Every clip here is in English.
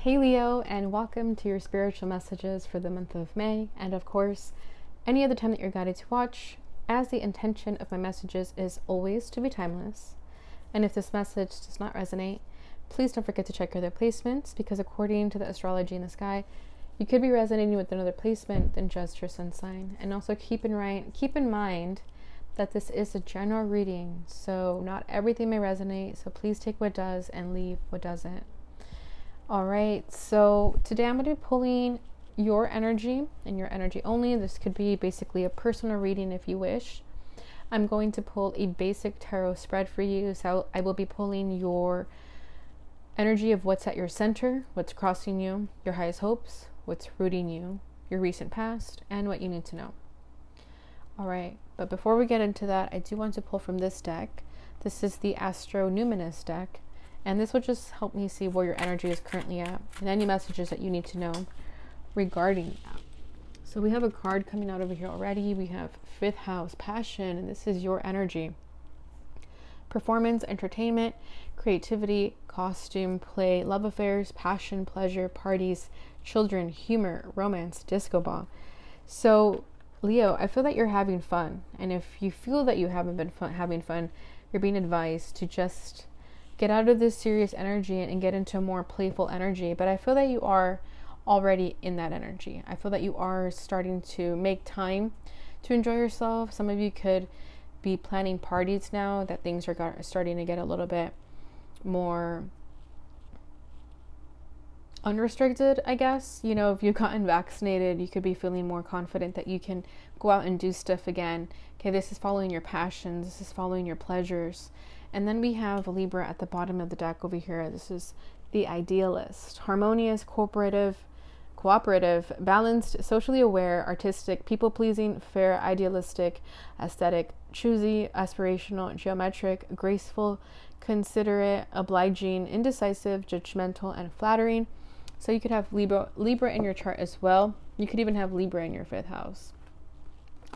Hey Leo, and welcome to your spiritual messages for the month of May, and of course, any other time that you're guided to watch, as the intention of my messages is always to be timeless. And if this message does not resonate, please don't forget to check your other placements, because according to the astrology in the sky, you could be resonating with another placement than just your sun sign. And also keep in mind that this is a general reading, so not everything may resonate, so please take what does and leave what doesn't. All right, so today I'm going to be pulling your energy and your energy only. This could be basically a personal reading if you wish. I'm going to pull a basic tarot spread for you. So I will be pulling your energy of what's at your center, what's crossing you, your highest hopes, what's rooting you, your recent past, and what you need to know. All right, but before we get into that, I do want to pull from this deck. This is the Astro Numinous deck. And this will just help me see where your energy is currently at and any messages that you need to know regarding that. So we have a card coming out over here already. We have 5th house, passion, and this is your energy. Performance, entertainment, creativity, costume, play, love affairs, passion, pleasure, parties, children, humor, romance, disco ball. So Leo, I feel that you're having fun. And if you feel that you haven't been having fun, you're being advised to just get out of this serious energy and get into a more playful energy. But I feel that you are already in that energy. I feel that you are starting to make time to enjoy yourself. Some of you could be planning parties now that things are starting to get a little bit more unrestricted, I guess. You know, if you've gotten vaccinated, you could be feeling more confident that you can go out and do stuff again. Okay, this is following your passions. This is following your pleasures. And then we have Libra at the bottom of the deck over here. This is the idealist. Harmonious, cooperative, balanced, socially aware, artistic, people-pleasing, fair, idealistic, aesthetic, choosy, aspirational, geometric, graceful, considerate, obliging, indecisive, judgmental, and flattering. So you could have Libra in your chart as well. You could even have Libra in your 5th house.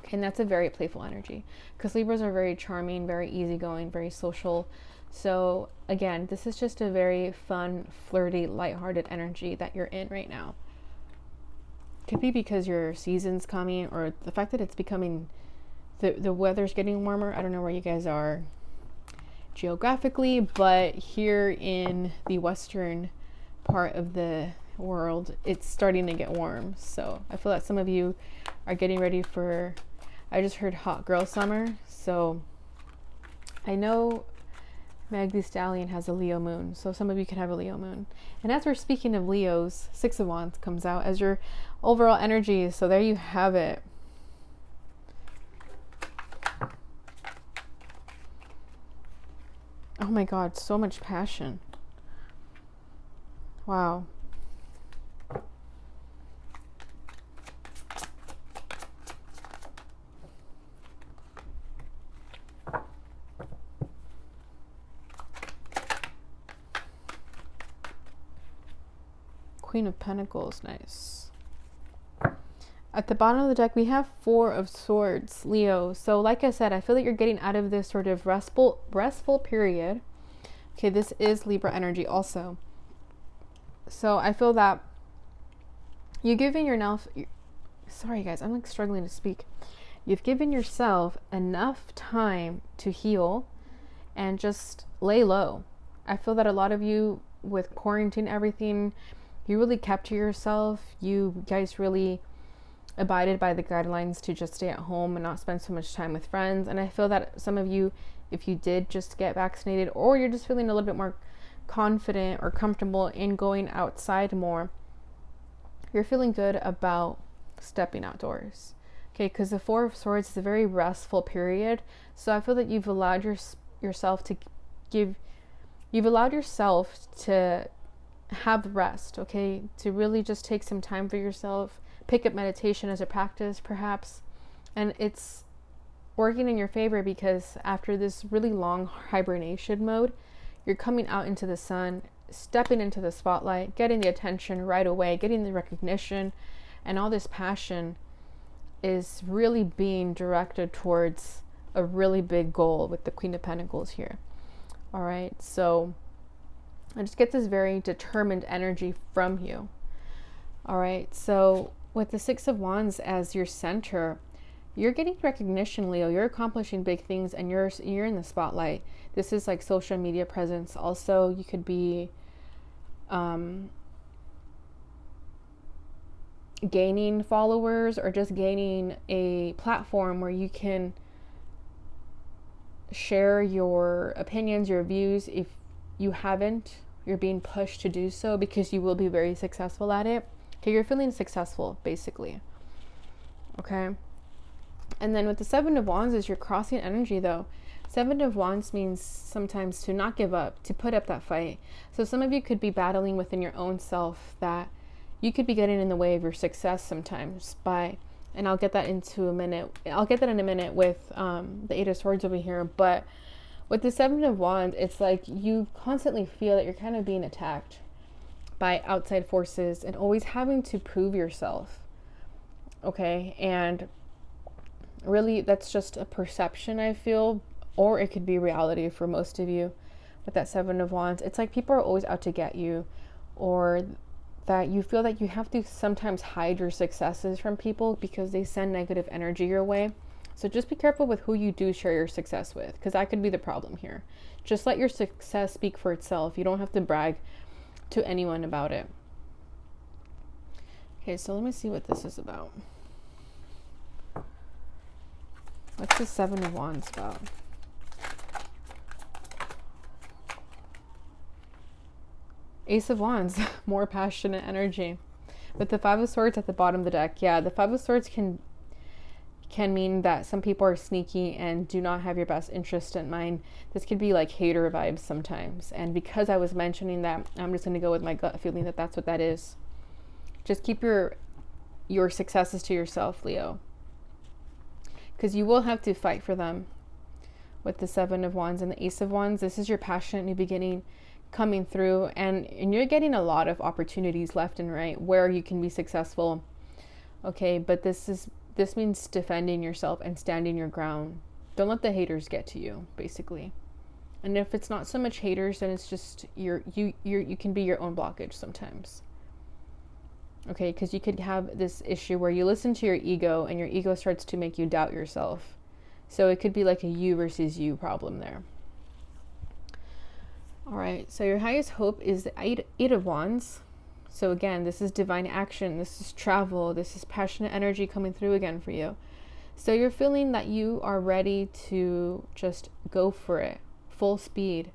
And that's a very playful energy because Libras are very charming, very easygoing, very social. So again, this is just a very fun, flirty, lighthearted energy that you're in right now. Could be because your season's coming or the fact that it's becoming, the weather's getting warmer. I don't know where you guys are geographically, but here in the western part of the world, it's starting to get warm. So I feel that some of you are getting ready for, I just heard hot girl summer. So I know Meg Thee Stallion has a Leo moon, so some of you could have a Leo moon. And as we're speaking of Leos, 6 of Wands comes out as your overall energy. So there you have it. Oh my God, so much passion. Wow. Queen of Pentacles, nice. At the bottom of the deck, we have 4 of Swords, Leo. So like I said, I feel that you're getting out of this sort of restful period. Okay, this is Libra energy also. So I feel that you're giving yourself, sorry guys, I'm like struggling to speak. You've given yourself enough time to heal and just lay low. I feel that a lot of you with quarantine, everything, you really kept to yourself. You guys really abided by the guidelines to just stay at home and not spend so much time with friends. And I feel that some of you, if you did just get vaccinated or you're just feeling a little bit more confident or comfortable in going outside more, you're feeling good about stepping outdoors. Okay, because the 4 of Swords is a very restful period. So I feel that you've allowed yourself to have rest, okay, to really just take some time for yourself, pick up meditation as a practice perhaps, and it's working in your favor because after this really long hibernation mode, you're coming out into the sun, stepping into the spotlight, getting the attention right away, getting the recognition, and all this passion is really being directed towards a really big goal with the Queen of Pentacles here. All right, so I just get this very determined energy from you. All right, so with the Six of Wands as your center, you're getting recognition, Leo. You're accomplishing big things, and you're in the spotlight. This is like social media presence. Also, you could be gaining followers, or just gaining a platform where you can share your opinions, your views. If you haven't, you're being pushed to do so because you will be very successful at it. Okay, you're feeling successful, basically. Okay. And then with the Seven of Wands is your crossing energy, though. Seven of Wands means sometimes to not give up, to put up that fight. So some of you could be battling within your own self that you could be getting in the way of your success sometimes by, and I'll get that into a minute. I'll get that in a minute with the Eight of Swords over here. But with the Seven of Wands, it's like you constantly feel that you're kind of being attacked by outside forces and always having to prove yourself. Okay, and really that's just a perception, I feel, or it could be reality for most of you. With that Seven of Wands, it's like people are always out to get you, or that you feel that you have to sometimes hide your successes from people because they send negative energy your way. So just be careful with who you do share your success with, because that could be the problem here. Just let your success speak for itself. You don't have to brag to anyone about it. Okay, so let me see what this is about. What's the Seven of Wands about? Ace of Wands, more passionate energy. With the Five of Swords at the bottom of the deck, yeah, the Five of Swords can mean that some people are sneaky and do not have your best interest in mind. This could be like hater vibes sometimes. And because I was mentioning that, I'm just going to go with my gut feeling that that's what that is. Just keep your successes to yourself, Leo, because you will have to fight for them. With the Seven of Wands and the Ace of Wands, this is your passionate new beginning coming through, and you're getting a lot of opportunities left and right where you can be successful. Okay, but this means defending yourself and standing your ground. Don't let the haters get to you, basically. And if it's not so much haters, then it's just you can be your own blockage sometimes. Okay, because you could have this issue where you listen to your ego and your ego starts to make you doubt yourself. So it could be like a you versus you problem there. All right, so your highest hope is the Eight of Wands. So again, this is divine action, this is travel, this is passionate energy coming through again for you. So you're feeling that you are ready to just go for it, full speed.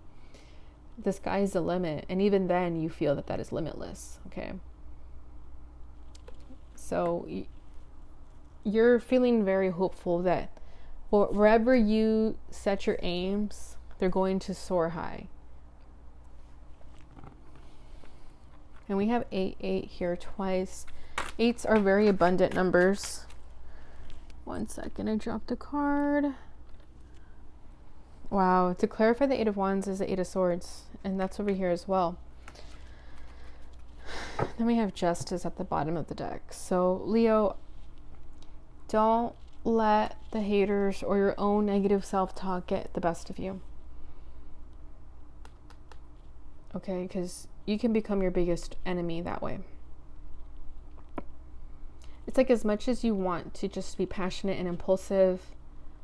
The sky is the limit, and even then you feel that is limitless, okay? So you're feeling very hopeful that wherever you set your aims, they're going to soar high. And we have 8 here twice. 8s are very abundant numbers. One second, I dropped a card. Wow, to clarify, the Eight of Wands is the Eight of Swords, and that's over here as well. Then we have Justice at the bottom of the deck. So Leo, don't let the haters or your own negative self-talk get the best of you. Okay, because you can become your biggest enemy that way. It's like as much as you want to just be passionate and impulsive,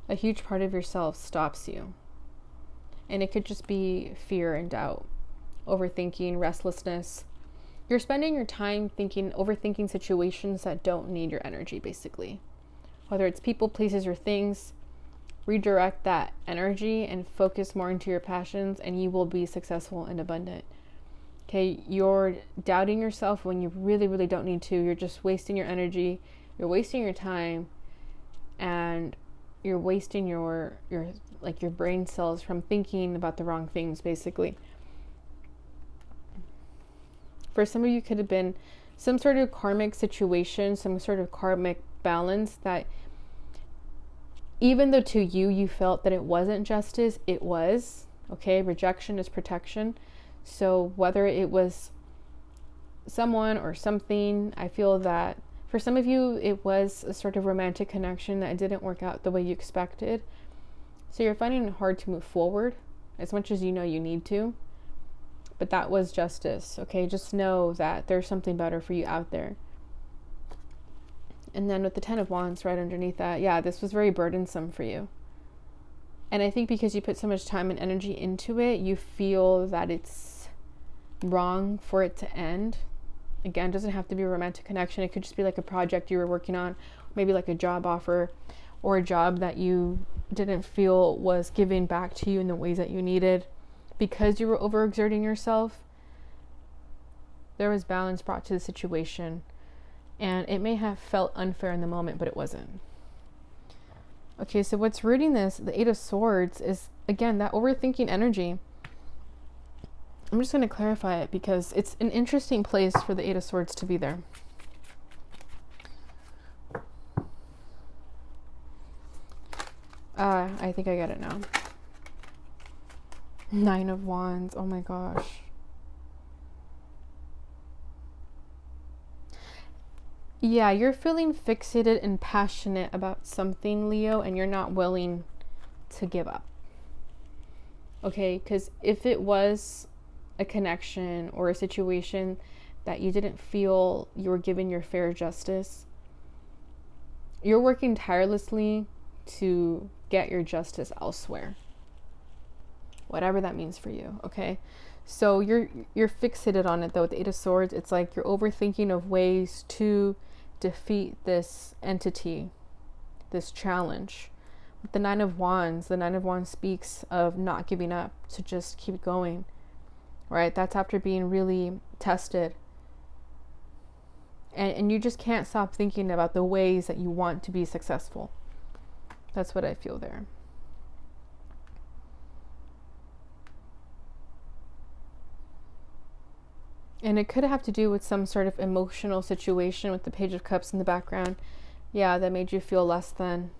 a huge part of yourself stops you. And it could just be fear and doubt, overthinking, restlessness. You're spending your time overthinking situations that don't need your energy, basically. Whether it's people, places, or things, redirect that energy and focus more into your passions, and you will be successful and abundant. Okay, you're doubting yourself when you really, really don't need to. You're just wasting your energy, you're wasting your time, and you're wasting your brain cells from thinking about the wrong things, basically. For some of you, could have been some sort of karmic situation, some sort of karmic balance that even though to you felt that it wasn't justice, it was. Okay, rejection is protection. So whether it was someone or something, I feel that for some of you, it was a sort of romantic connection that didn't work out the way you expected. So you're finding it hard to move forward as much as you know you need to. but that was justice. Okay, just know that there's something better for you out there. And then with the 10 of Wands right underneath that, yeah, this was very burdensome for you. And I think because you put so much time and energy into it, you feel that it's wrong for it to end. Again, it doesn't have to be a romantic connection. It could just be like a project you were working on, maybe like a job offer or a job that you didn't feel was giving back to you in the ways that you needed. Because you were overexerting yourself, there was balance brought to the situation. And it may have felt unfair in the moment, but it wasn't. Okay, so what's rooting this, the 8 of Swords, is, again, that overthinking energy. I'm just going to clarify it because it's an interesting place for the 8 of Swords to be there. I think I get it now. 9 of Wands. Oh my gosh. Yeah, you're feeling fixated and passionate about something, Leo, and you're not willing to give up. Okay, because if it was a connection or a situation that you didn't feel you were given your fair justice, you're working tirelessly to get your justice elsewhere. Whatever that means for you, okay? So you're fixated on it though with the 8 of Swords. It's like you're overthinking of ways to defeat this entity, this challenge. With the 9 of Wands, the 9 of Wands speaks of not giving up, to just keep going, right? That's after being really tested. And you just can't stop thinking about the ways that you want to be successful. That's what I feel there. And it could have to do with some sort of emotional situation with the Page of Cups in the background. Yeah, that made you feel less than.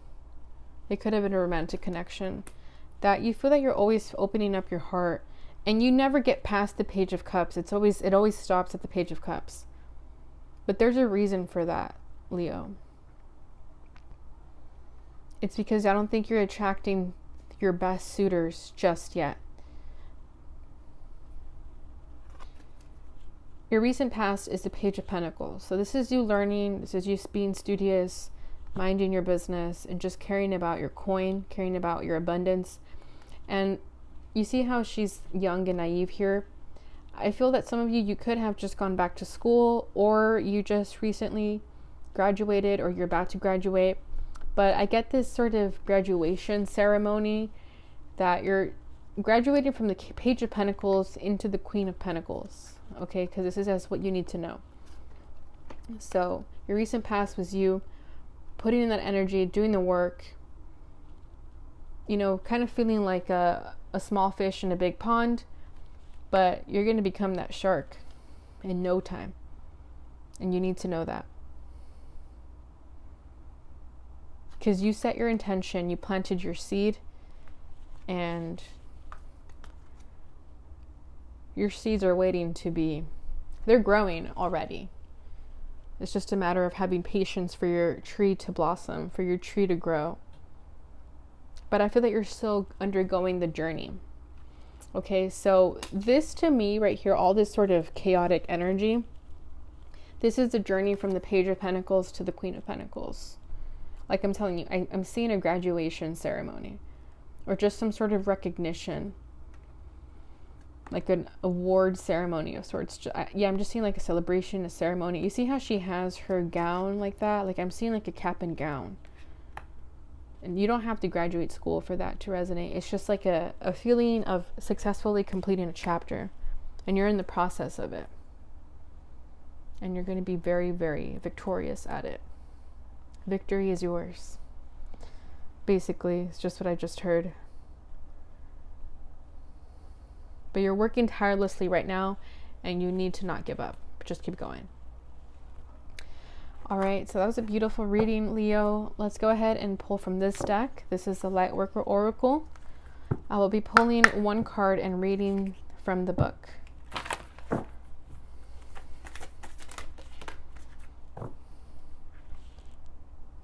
It could have been a romantic connection. That you feel that you're always opening up your heart and you never get past the Page of Cups. It always stops at the Page of Cups. But there's a reason for that, Leo. It's because I don't think you're attracting your best suitors just yet. Your recent past is the Page of Pentacles. So this is you learning, this is you being studious, minding your business, and just caring about your coin, caring about your abundance. And you see how she's young and naive here? I feel that some of you could have just gone back to school, or you just recently graduated, or you're about to graduate. But I get this sort of graduation ceremony that you're graduating from the Page of Pentacles into the Queen of Pentacles. Okay, because this is as what you need to know. So your recent past was you putting in that energy, doing the work, you know, kind of feeling like a small fish in a big pond, but you're going to become that shark in no time. And you need to know that. Because you set your intention, you planted your seed, and your seeds are waiting to be, they're growing already. It's just a matter of having patience for your tree to blossom, for your tree to grow. But I feel that you're still undergoing the journey. Okay, so this to me right here, all this sort of chaotic energy, this is the journey from the Page of Pentacles to the Queen of Pentacles. Like I'm telling you, I'm seeing a graduation ceremony or just some sort of recognition, like an award ceremony of sorts. Yeah, I'm just seeing like a celebration, a ceremony. You see how she has her gown like that? Like I'm seeing like a cap and gown. And you don't have to graduate school for that to resonate. It's just like a feeling of successfully completing a chapter. And you're in the process of it. And you're going to be very, very victorious at it. Victory is yours. Basically, it's just what I just heard. But you're working tirelessly right now, and you need to not give up. Just keep going. All right, so that was a beautiful reading, Leo. Let's go ahead and pull from this deck. This is the Lightworker Oracle. I will be pulling one card and reading from the book.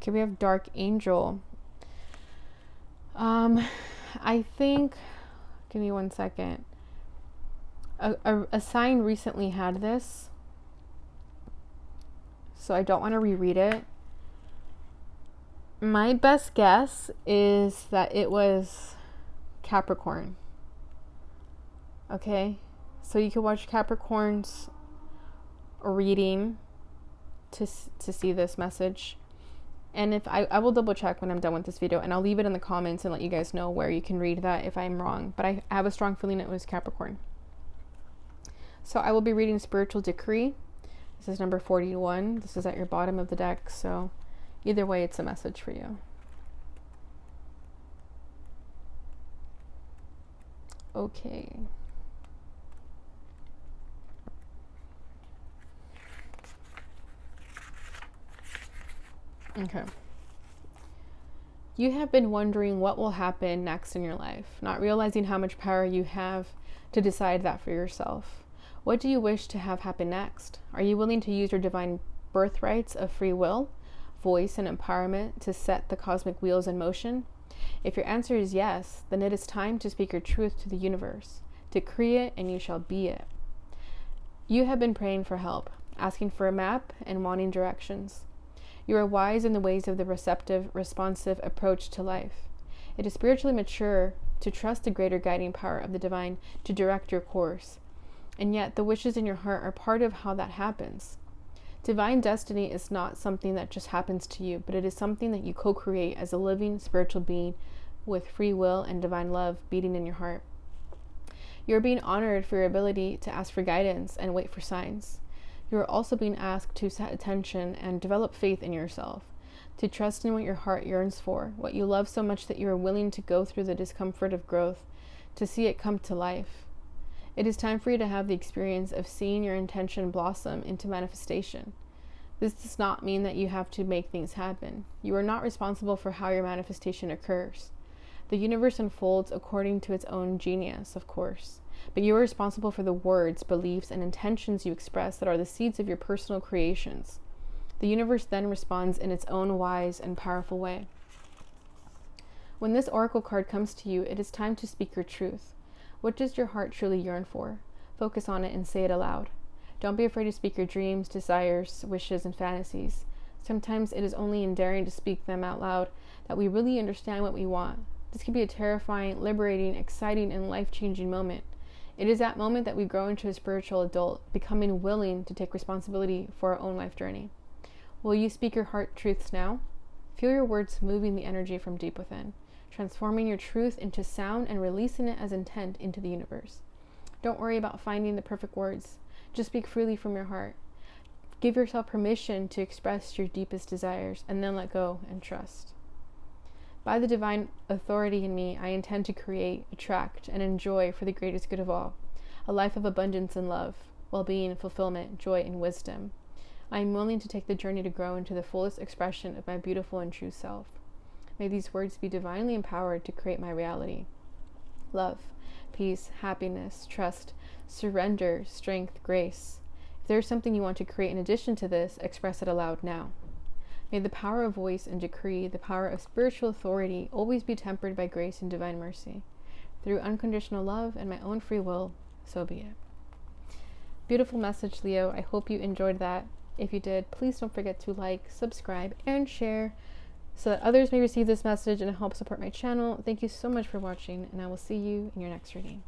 Okay, we have Dark Angel. I think, give me one second. a sign recently had this, so I don't want to reread it. My best guess is that it was Capricorn. Okay, so you can watch Capricorn's reading to see this message. And if I will double check when I'm done with this video, and I'll leave it in the comments and let you guys know where you can read that if I'm wrong. But I have a strong feeling it was Capricorn. So I will be reading Spiritual Decree. This is number 41. This is at your bottom of the deck. So either way, it's a message for you. Okay. Okay. You have been wondering what will happen next in your life, not realizing how much power you have to decide that for yourself. What do you wish to have happen next? Are you willing to use your divine birthrights of free will, voice, and empowerment to set the cosmic wheels in motion? If your answer is yes, then it is time to speak your truth to the universe. Decree it and you shall be it. You have been praying for help, asking for a map and wanting directions. You are wise in the ways of the receptive, responsive approach to life. It is spiritually mature to trust the greater guiding power of the divine to direct your course. And yet, the wishes in your heart are part of how that happens. Divine destiny is not something that just happens to you, but it is something that you co-create as a living spiritual being with free will and divine love beating in your heart. You are being honored for your ability to ask for guidance and wait for signs. You are also being asked to set attention and develop faith in yourself, to trust in what your heart yearns for, what you love so much that you are willing to go through the discomfort of growth, to see it come to life. It is time for you to have the experience of seeing your intention blossom into manifestation. This does not mean that you have to make things happen. You are not responsible for how your manifestation occurs. The universe unfolds according to its own genius, of course. But you are responsible for the words, beliefs, and intentions you express that are the seeds of your personal creations. The universe then responds in its own wise and powerful way. When this oracle card comes to you, it is time to speak your truth. What does your heart truly yearn for? Focus on it and say it aloud. Don't be afraid to speak your dreams, desires, wishes, and fantasies. Sometimes it is only in daring to speak them out loud that we really understand what we want. This can be a terrifying, liberating, exciting, and life-changing moment. It is that moment that we grow into a spiritual adult, becoming willing to take responsibility for our own life journey. Will you speak your heart truths now? Feel your words moving the energy from deep within, transforming your truth into sound and releasing it as intent into the universe. Don't worry about finding the perfect words. Just speak freely from your heart. Give yourself permission to express your deepest desires and then let go and trust. By the divine authority in me, I intend to create, attract, and enjoy for the greatest good of all, a life of abundance and love, well-being, fulfillment, joy, and wisdom. I am willing to take the journey to grow into the fullest expression of my beautiful and true self. May these words be divinely empowered to create my reality. Love, peace, happiness, trust, surrender, strength, grace. If there is something you want to create in addition to this, express it aloud now. May the power of voice and decree, the power of spiritual authority, always be tempered by grace and divine mercy. Through unconditional love and my own free will, so be it. Beautiful message, Leo. I hope you enjoyed that. If you did, please don't forget to like, subscribe, and share so that others may receive this message and help support my channel. Thank you so much for watching, and I will see you in your next reading.